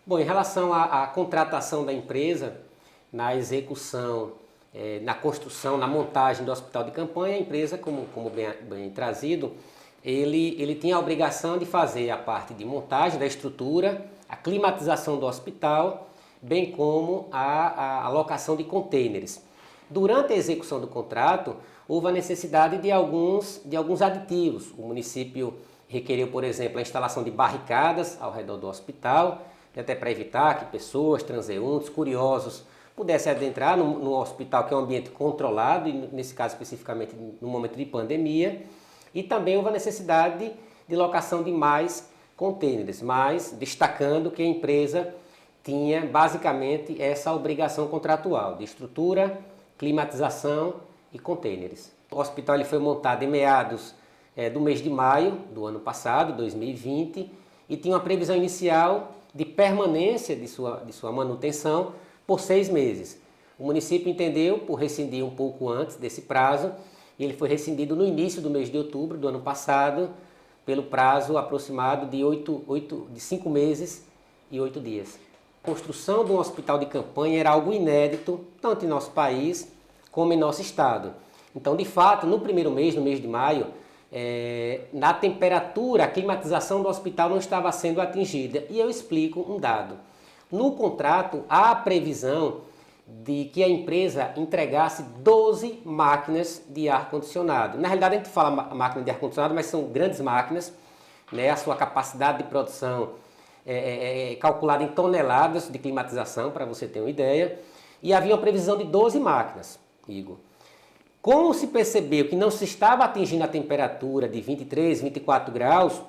Bom, em relação à contratação da empresa, na execução, na construção, na montagem do hospital de campanha, a empresa, como bem trazido, ele tinha a obrigação de fazer a parte de montagem da estrutura, a climatização do hospital, bem como a alocação de contêineres. Durante a execução do contrato, houve a necessidade de alguns aditivos. O município requeriu, por exemplo, a instalação de barricadas ao redor do hospital, até para evitar que pessoas, transeuntes, curiosos, pudessem adentrar no hospital, que é um ambiente controlado, e nesse caso especificamente no momento de pandemia. E também houve a necessidade de locação de mais contêineres, mas destacando que a empresa tinha basicamente essa obrigação contratual de estrutura, climatização e contêineres. O hospital ele foi montado em meados do mês de maio do ano passado, 2020, e tinha uma previsão inicial de permanência de sua manutenção por 6 meses. O município entendeu por rescindir um pouco antes desse prazo, e ele foi rescindido no início do mês de outubro do ano passado, pelo prazo aproximado de 5 meses e 8 dias. A construção de um hospital de campanha era algo inédito, tanto em nosso país como em nosso estado. Então, de fato, no primeiro mês, no mês de maio, na temperatura, a climatização do hospital não estava sendo atingida. E eu explico um dado. No contrato, há a previsão de que a empresa entregasse 12 máquinas de ar-condicionado. Na realidade, a gente fala máquina de ar-condicionado, mas são grandes máquinas, né? A sua capacidade de produção é calculada em toneladas de climatização, para você ter uma ideia. E havia uma previsão de 12 máquinas, Igor. Como se percebeu que não se estava atingindo a temperatura de 23, 24 graus,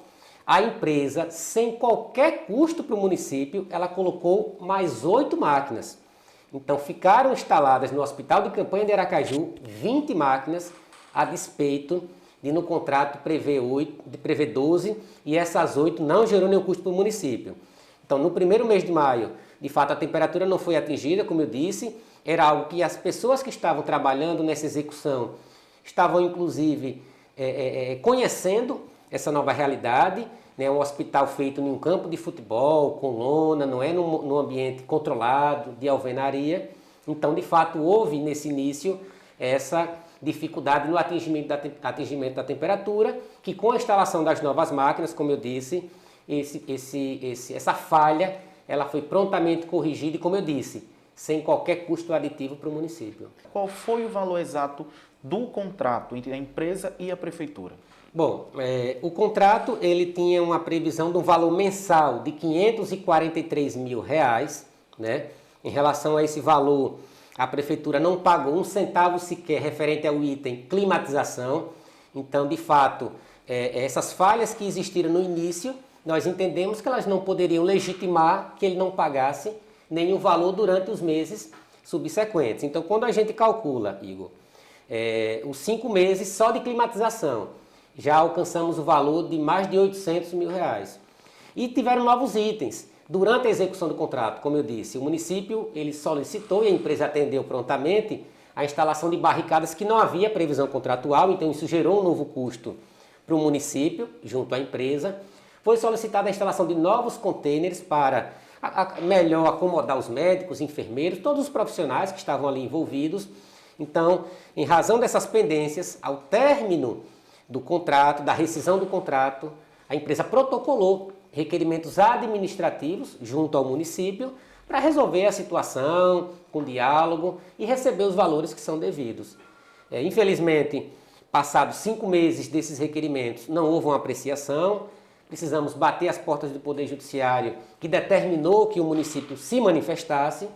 a empresa, sem qualquer custo para o município, ela colocou mais 8 máquinas. Então ficaram instaladas no Hospital de Campanha de Aracaju 20 máquinas, a despeito de no contrato prever 12, e essas 8 não gerou nenhum custo para o município. Então no primeiro mês de maio, de fato a temperatura não foi atingida, como eu disse, era algo que as pessoas que estavam trabalhando nessa execução estavam inclusive conhecendo essa nova realidade, né? Um hospital feito em um campo de futebol, com lona, não é num ambiente controlado, de alvenaria. Então, de fato, houve nesse início essa dificuldade no atingimento da temperatura, que com a instalação das novas máquinas, como eu disse, essa falha ela foi prontamente corrigida e, como eu disse, sem qualquer custo aditivo para o município. Qual foi o valor exato do contrato entre a empresa e a prefeitura? Bom, o contrato ele tinha uma previsão de um valor mensal de R$ 543 mil, né? Em relação a esse valor, a prefeitura não pagou um centavo sequer referente ao item climatização. Então, de fato, essas falhas que existiram no início, nós entendemos que elas não poderiam legitimar que ele não pagasse nenhum valor durante os meses subsequentes. Então, quando a gente calcula, Igor, os 5 meses só de climatização, já alcançamos o valor de mais de R$ 800 mil. E tiveram novos itens. Durante a execução do contrato, como eu disse, o município ele solicitou e a empresa atendeu prontamente a instalação de barricadas que não havia previsão contratual, então isso gerou um novo custo para o município, junto à empresa. Foi solicitada a instalação de novos contêineres para melhor acomodar os médicos, enfermeiros, todos os profissionais que estavam ali envolvidos. Então, em razão dessas pendências, ao término do contrato, da rescisão do contrato, a empresa protocolou requerimentos administrativos junto ao município para resolver a situação com diálogo e receber os valores que são devidos. Infelizmente, passados 5 meses desses requerimentos, não houve uma apreciação. Precisamos bater as portas do Poder Judiciário, que determinou que o município se manifestasse,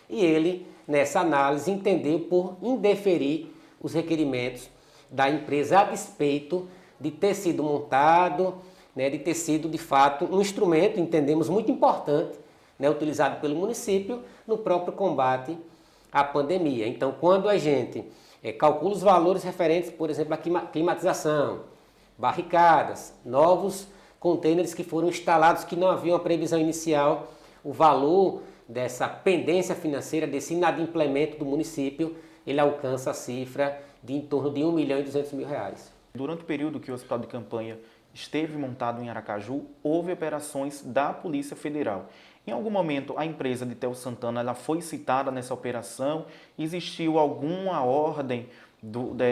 e ele, nessa análise, entendeu por indeferir os requerimentos da empresa a despeito de ter sido montado, né, de ter sido, de fato, um instrumento, entendemos, muito importante, né, utilizado pelo município no próprio combate à pandemia. Então, quando a gente calcula os valores referentes, por exemplo, à climatização, barricadas, novos contêineres que foram instalados que não haviam a previsão inicial, o valor dessa pendência financeira, desse inadimplemento do município, ele alcança a cifra de em torno de R$ 1.200.000. Durante o período que o Hospital de Campanha esteve montado em Aracaju, houve operações da Polícia Federal. Em algum momento, a empresa de Theo Santana ela foi citada nessa operação? Existiu alguma ordem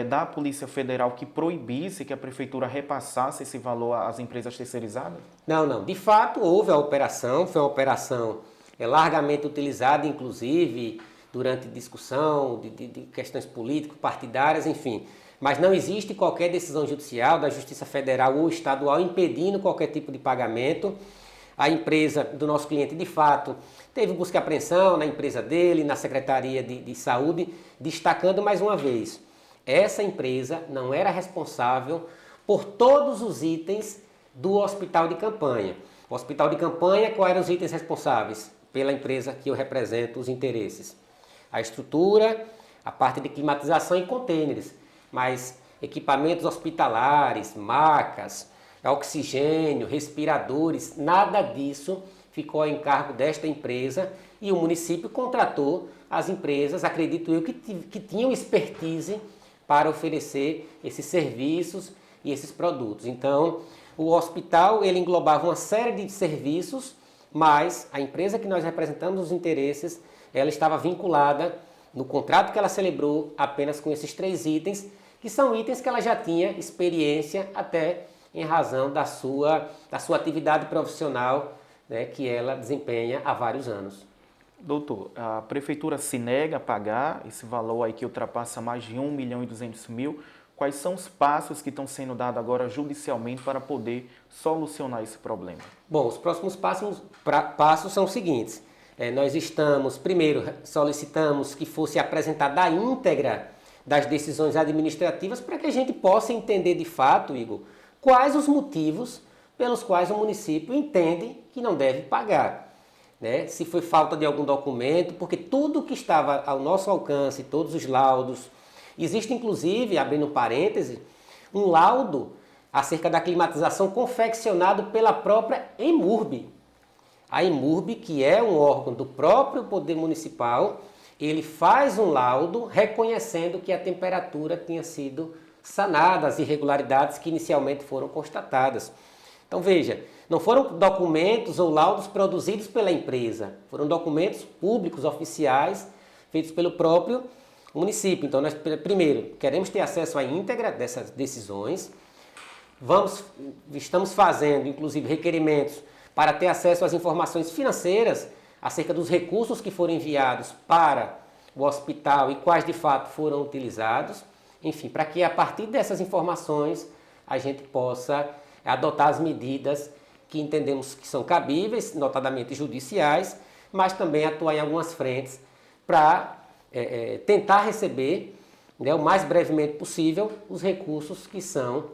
da Polícia Federal que proibisse que a Prefeitura repassasse esse valor às empresas terceirizadas? Não, não. De fato, houve a operação, foi uma operação largamente utilizada, inclusive, durante discussão de questões político-partidárias, enfim. Mas não existe qualquer decisão judicial da Justiça Federal ou Estadual impedindo qualquer tipo de pagamento. A empresa do nosso cliente, de fato, teve busca e apreensão na empresa dele, na Secretaria de Saúde, destacando mais uma vez, essa empresa não era responsável por todos os itens do hospital de campanha. O hospital de campanha, quais eram os itens responsáveis? Pela empresa que eu represento os interesses. A estrutura, a parte de climatização e contêineres, mas equipamentos hospitalares, macas, oxigênio, respiradores, nada disso ficou a encargo desta empresa e o município contratou as empresas, acredito eu, que tinham expertise para oferecer esses serviços e esses produtos. Então, o hospital ele englobava uma série de serviços, mas a empresa que nós representamos os interesses, ela estava vinculada no contrato que ela celebrou apenas com esses 3 itens, que são itens que ela já tinha experiência até em razão da sua atividade profissional, né, que ela desempenha há vários anos. Doutor, a Prefeitura se nega a pagar esse valor aí que ultrapassa mais de 1.200.000. Quais são os passos que estão sendo dados agora judicialmente para poder solucionar esse problema? Bom, os próximos passos são os seguintes. Nós primeiro, solicitamos que fosse apresentada a íntegra das decisões administrativas para que a gente possa entender de fato, Igor, quais os motivos pelos quais o município entende que não deve pagar. Né? Se foi falta de algum documento, porque tudo que estava ao nosso alcance, todos os laudos, existe inclusive, abrindo parêntese, um laudo acerca da climatização confeccionado pela própria EMURB. A EMURB, que é um órgão do próprio Poder Municipal, ele faz um laudo reconhecendo que a temperatura tinha sido sanada, as irregularidades que inicialmente foram constatadas. Então veja, não foram documentos ou laudos produzidos pela empresa, foram documentos públicos, oficiais, feitos pelo próprio município. Então nós, primeiro, queremos ter acesso à íntegra dessas decisões, estamos fazendo, inclusive, requerimentos para ter acesso às informações financeiras acerca dos recursos que foram enviados para o hospital e quais de fato foram utilizados, enfim, para que a partir dessas informações a gente possa adotar as medidas que entendemos que são cabíveis, notadamente judiciais, mas também atuar em algumas frentes para tentar receber, né, o mais brevemente possível os recursos que são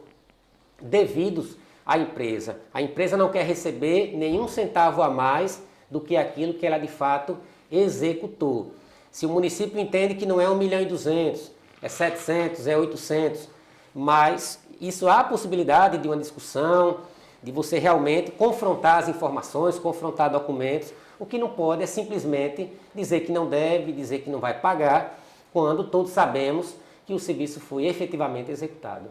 devidos à empresa. A empresa não quer receber nenhum centavo a mais do que aquilo que ela de fato executou. Se o município entende que não é 1.200.000, é 700, é 800, mas isso há a possibilidade de uma discussão, de você realmente confrontar as informações, confrontar documentos. O que não pode é simplesmente dizer que não deve, dizer que não vai pagar, quando todos sabemos que o serviço foi efetivamente executado.